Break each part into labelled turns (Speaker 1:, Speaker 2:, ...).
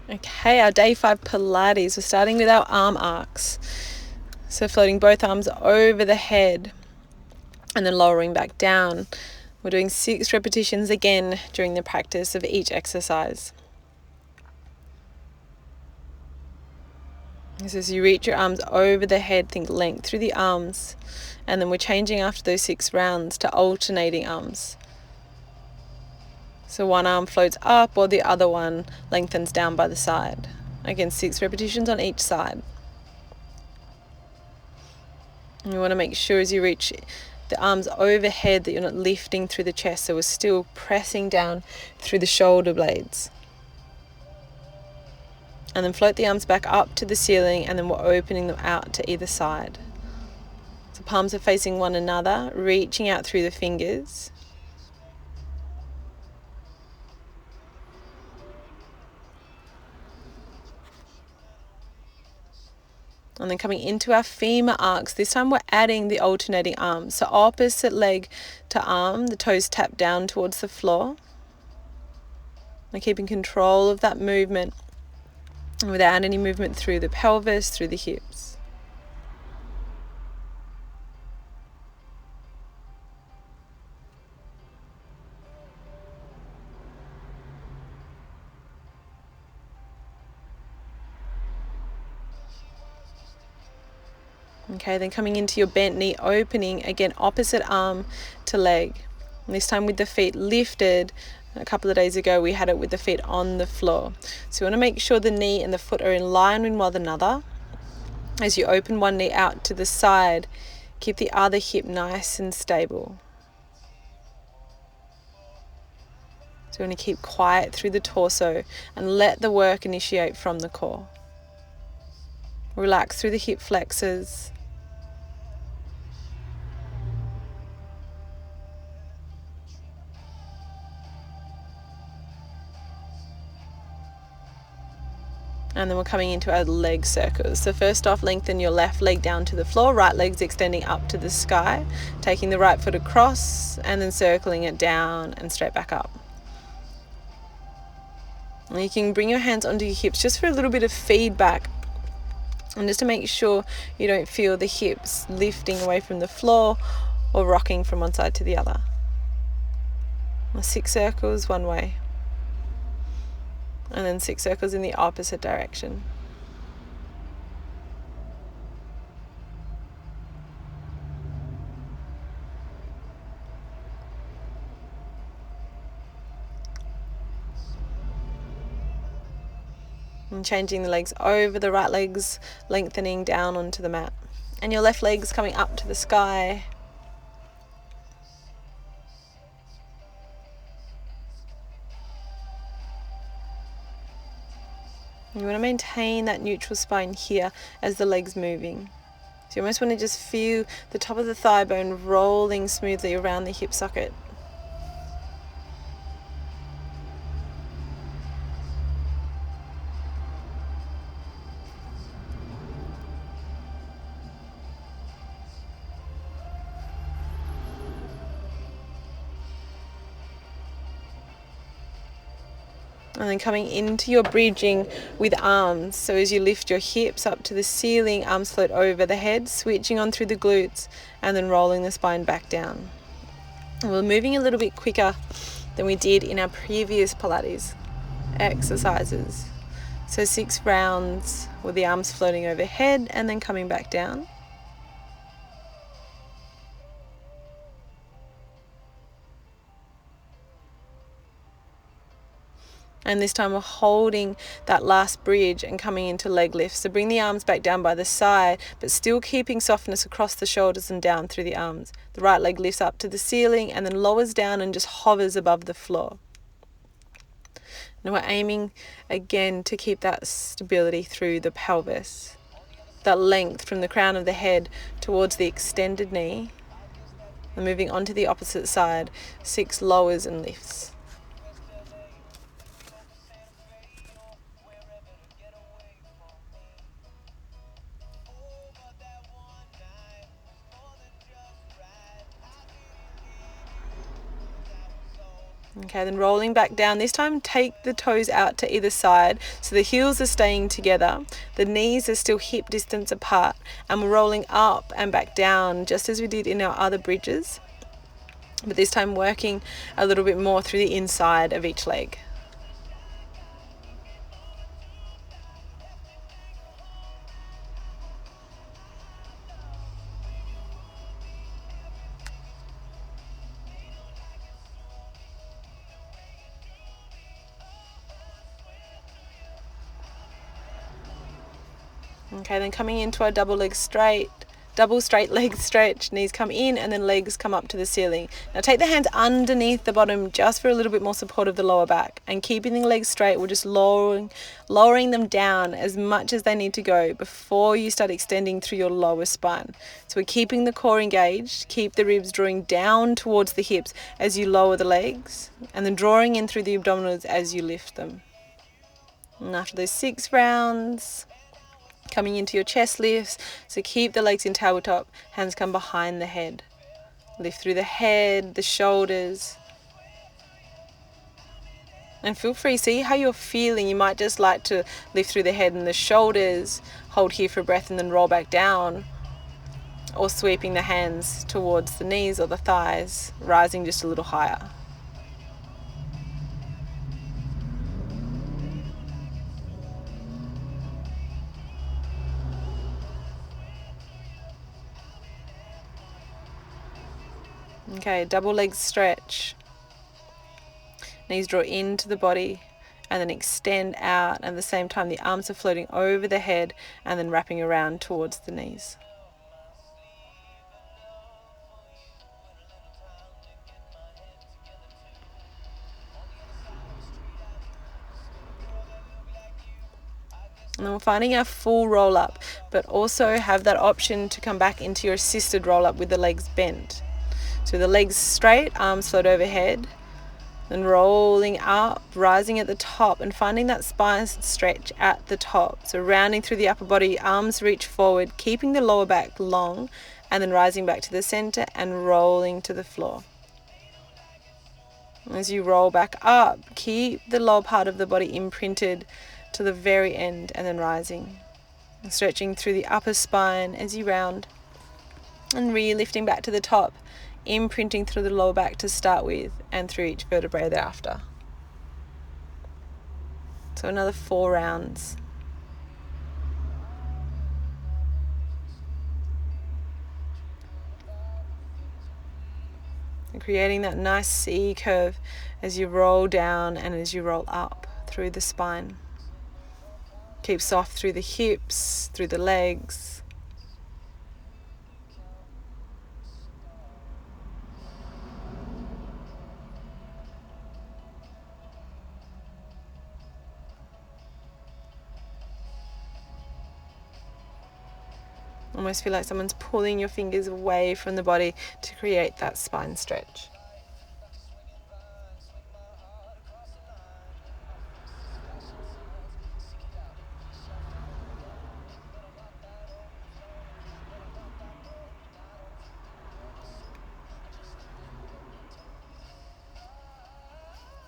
Speaker 1: Okay, our day 5 Pilates. We're starting with our arm arcs. So floating both arms over the head and then lowering back down. We're doing 6 repetitions again during the practice of each exercise. So as you reach your arms over the head, think length through the arms. And then we're changing after those 6 rounds to alternating arms. So one arm floats up while the other one lengthens down by the side. Again, 6 repetitions on each side. And you want to make sure as you reach the arms overhead that you're not lifting through the chest, so we're still pressing down through the shoulder blades. And then float the arms back up to the ceiling, and then we're opening them out to either side. So palms are facing one another, reaching out through the fingers. And then coming into our femur arcs, this time we're adding the alternating arms. So opposite leg to arm, the toes tap down towards the floor. And keeping control of that movement without any movement through the pelvis, through the hips. Okay, then coming into your bent knee opening, again opposite arm to leg. And this time with the feet lifted. A couple of days ago we had it with the feet on the floor. So you want to make sure the knee and the foot are in line with one another. As you open one knee out to the side, keep the other hip nice and stable. So you want to keep quiet through the torso and let the work initiate from the core. Relax through the hip flexors. And then we're coming into our leg circles. So first off, lengthen your left leg down to the floor, right leg's extending up to the sky, taking the right foot across and then circling it down and straight back up. And you can bring your hands onto your hips just for a little bit of feedback, and just to make sure you don't feel the hips lifting away from the floor or rocking from one side to the other. 6 circles one way, and then 6 circles in the opposite direction. And changing the legs over, the right leg's lengthening down onto the mat. And your left leg's coming up to the sky. You want to maintain that neutral spine here as the leg's moving. So you almost want to just feel the top of the thigh bone rolling smoothly around the hip socket. And then coming into your bridging with arms. So as you lift your hips up to the ceiling, arms float over the head, switching on through the glutes, and then rolling the spine back down. And we're moving a little bit quicker than we did in our previous Pilates exercises. So 6 rounds with the arms floating overhead and then coming back down. And this time we're holding that last bridge and coming into leg lifts. So bring the arms back down by the side, but still keeping softness across the shoulders and down through the arms. The right leg lifts up to the ceiling and then lowers down and just hovers above the floor. And we're aiming again to keep that stability through the pelvis. That length from the crown of the head towards the extended knee. And moving on to the opposite side, 6 lowers and lifts. Okay, then rolling back down. This time take the toes out to either side so the heels are staying together, the knees are still hip distance apart, and we're rolling up and back down just as we did in our other bridges, but this time working a little bit more through the inside of each leg. Okay, then coming into our double straight leg stretch, knees come in and then legs come up to the ceiling. Now take the hands underneath the bottom just for a little bit more support of the lower back, and keeping the legs straight, we're just lowering them down as much as they need to go before you start extending through your lower spine. So we're keeping the core engaged, keep the ribs drawing down towards the hips as you lower the legs, and then drawing in through the abdominals as you lift them. And after those 6 rounds, coming into your chest lifts, so keep the legs in tabletop, hands come behind the head. Lift through the head, the shoulders. And feel free, see how you're feeling. You might just like to lift through the head and the shoulders, hold here for breath and then roll back down. Or sweeping the hands towards the knees or the thighs, rising just a little higher. Okay, double leg stretch. Knees draw into the body and then extend out, and at the same time the arms are floating over the head and then wrapping around towards the knees. And then we're finding our full roll up, but also have that option to come back into your assisted roll up with the legs bent. So the legs straight, arms float overhead, then rolling up, rising at the top and finding that spine stretch at the top. So rounding through the upper body, arms reach forward, keeping the lower back long, and then rising back to the center and rolling to the floor. As you roll back up, keep the lower part of the body imprinted to the very end and then rising. And stretching through the upper spine as you round. And re-lifting back to the top, imprinting through the lower back to start with and through each vertebrae thereafter. So another 4 rounds. And creating that nice C curve as you roll down and as you roll up through the spine. Keep soft through the hips, through the legs. Almost feel like someone's pulling your fingers away from the body to create that spine stretch.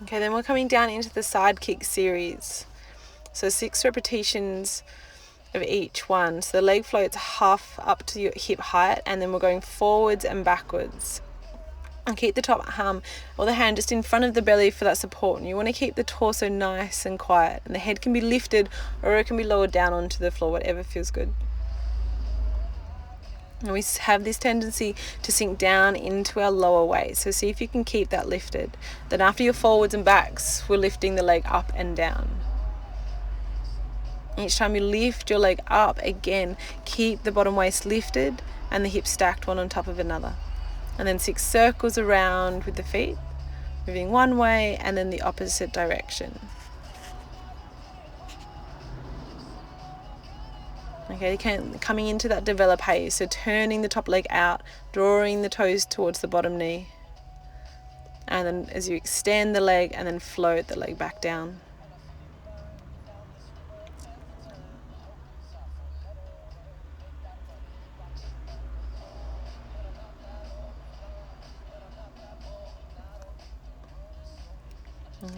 Speaker 1: Okay, then we're coming down into the side kick series. So 6 repetitions of each one. So the leg floats half up to your hip height, and then we're going forwards and backwards. And keep the top arm or the hand just in front of the belly for that support. And you want to keep the torso nice and quiet. And the head can be lifted or it can be lowered down onto the floor, whatever feels good. And we have this tendency to sink down into our lower weight. So see if you can keep that lifted. Then after your forwards and backs, we're lifting the leg up and down. Each time you lift your leg up, again, keep the bottom waist lifted and the hips stacked one on top of another. And then 6 circles around with the feet, moving one way and then the opposite direction. Okay, coming into that develope, so turning the top leg out, drawing the toes towards the bottom knee. And then as you extend the leg and then float the leg back down.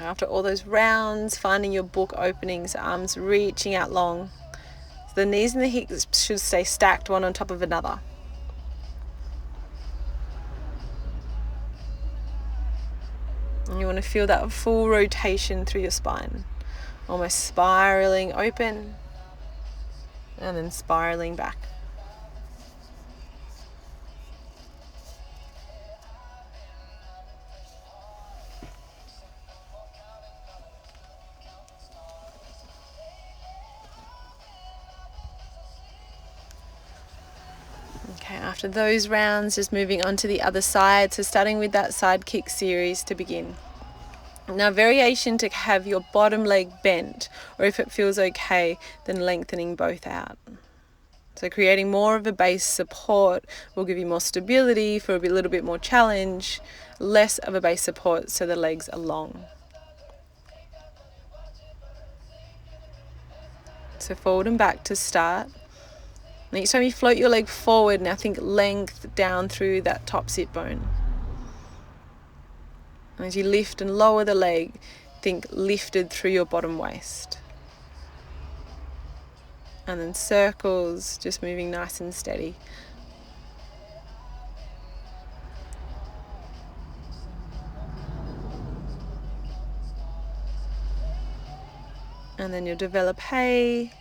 Speaker 1: After all those rounds, finding your book openings, arms reaching out long. So the knees and the hips should stay stacked one on top of another. And you want to feel that full rotation through your spine, almost spiraling open and then spiraling back. Okay, after those rounds, just moving on to the other side. So starting with that side kick series to begin. Now, variation to have your bottom leg bent, or if it feels okay, then lengthening both out. So creating more of a base support will give you more stability for a little bit more challenge, less of a base support so the legs are long. So forward and back to start. And each time you float your leg forward, now think length down through that top sit bone. And as you lift and lower the leg, think lifted through your bottom waist. And then circles, just moving nice and steady. And then you'll develop hay.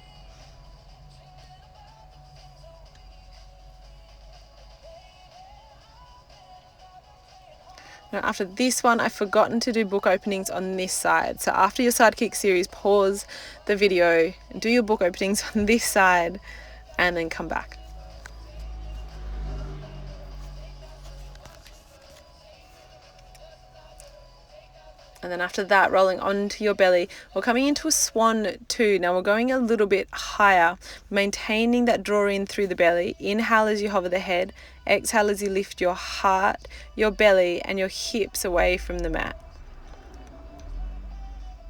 Speaker 1: Now after this one, I've forgotten to do book openings on this side. So after your side kick series, pause the video and do your book openings on this side and then come back. And then after that, rolling onto your belly, we're coming into a swan 2. Now we're going a little bit higher, maintaining that draw in through the belly. Inhale as you hover the head. Exhale as you lift your heart, your belly, and your hips away from the mat.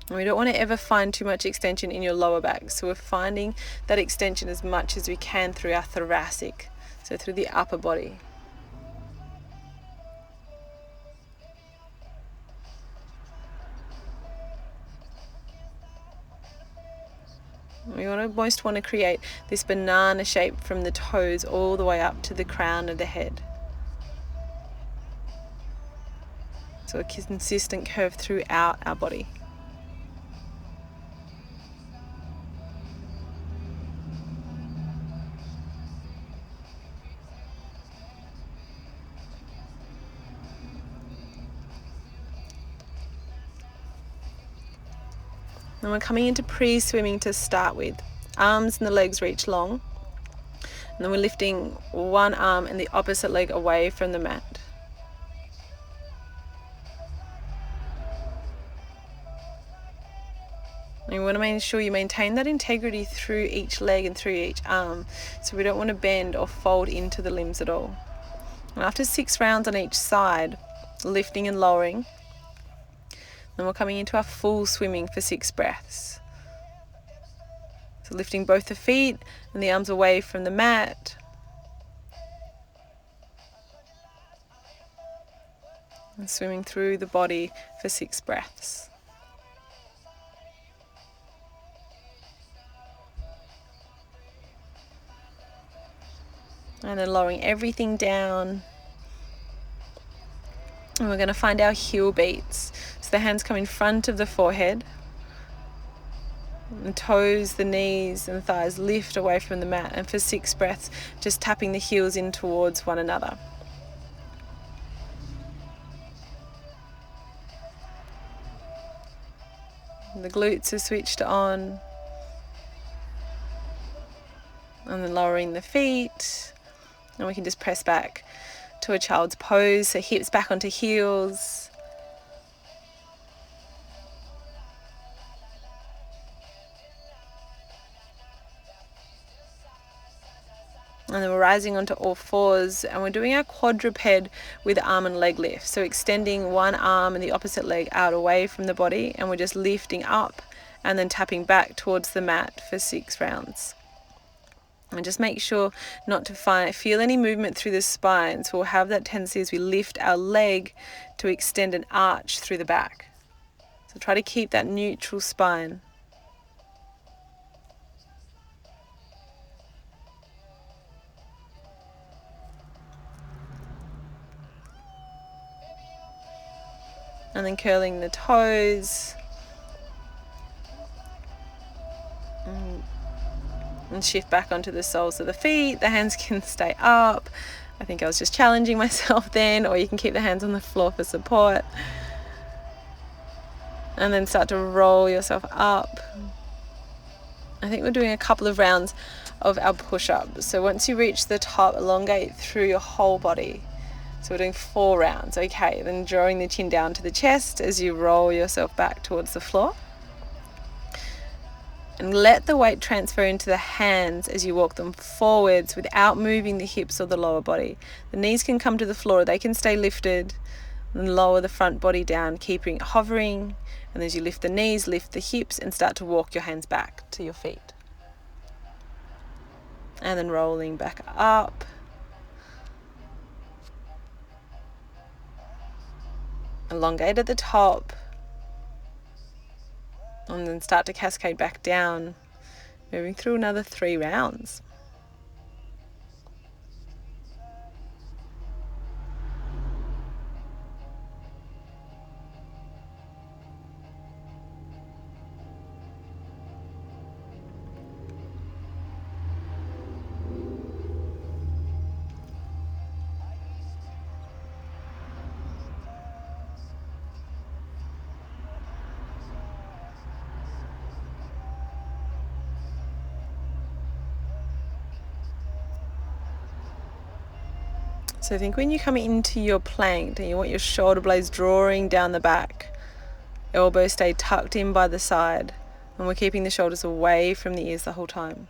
Speaker 1: And we don't want to ever find too much extension in your lower back. So we're finding that extension as much as we can through our thoracic, so through the upper body. We almost want to create this banana shape from the toes all the way up to the crown of the head. So a consistent curve throughout our body. And we're coming into pre-swimming to start with. Arms and the legs reach long. And then we're lifting one arm and the opposite leg away from the mat. And you want to make sure you maintain that integrity through each leg and through each arm. So we don't want to bend or fold into the limbs at all. And after 6 rounds on each side, lifting and lowering, then we're coming into our full swimming for 6 breaths. So lifting both the feet and the arms away from the mat. And swimming through the body for 6 breaths. And then lowering everything down. And we're going to find our heel beats. So the hands come in front of the forehead. The toes, the knees and the thighs lift away from the mat. And for 6 breaths, just tapping the heels in towards one another. And the glutes are switched on. And then lowering the feet. And we can just press back to a child's pose, so hips back onto heels. And then we're rising onto all fours and we're doing our quadruped with arm and leg lift. So extending one arm and the opposite leg out away from the body, and we're just lifting up and then tapping back towards the mat for 6 rounds. And just make sure not to feel any movement through the spine. So we'll have that tendency as we lift our leg to extend an arch through the back. So try to keep that neutral spine. And then curling the toes. And shift back onto the soles of the feet. The hands can stay up. I think I was just challenging myself then, or you can keep the hands on the floor for support. And then start to roll yourself up. I think we're doing a couple of rounds of our push-up. So once you reach the top, elongate through your whole body. So we're doing 4 rounds. Okay, then drawing the chin down to the chest as you roll yourself back towards the floor. And let the weight transfer into the hands as you walk them forwards without moving the hips or the lower body. The knees can come to the floor, they can stay lifted, and lower the front body down, keeping it hovering. And as you lift the knees, lift the hips and start to walk your hands back to your feet. And then rolling back up. Elongate at the top. And then start to cascade back down, moving through another 3 rounds. So I think when you come into your plank and you want your shoulder blades drawing down the back, elbows stay tucked in by the side, and we're keeping the shoulders away from the ears the whole time.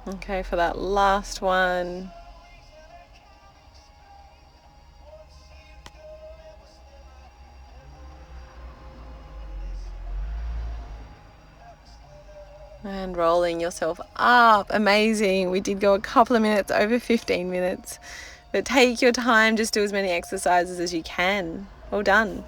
Speaker 1: Okay, for that last one. And rolling yourself up. Amazing. We did go a couple of minutes, over 15 minutes. But take your time, just do as many exercises as you can. Well done.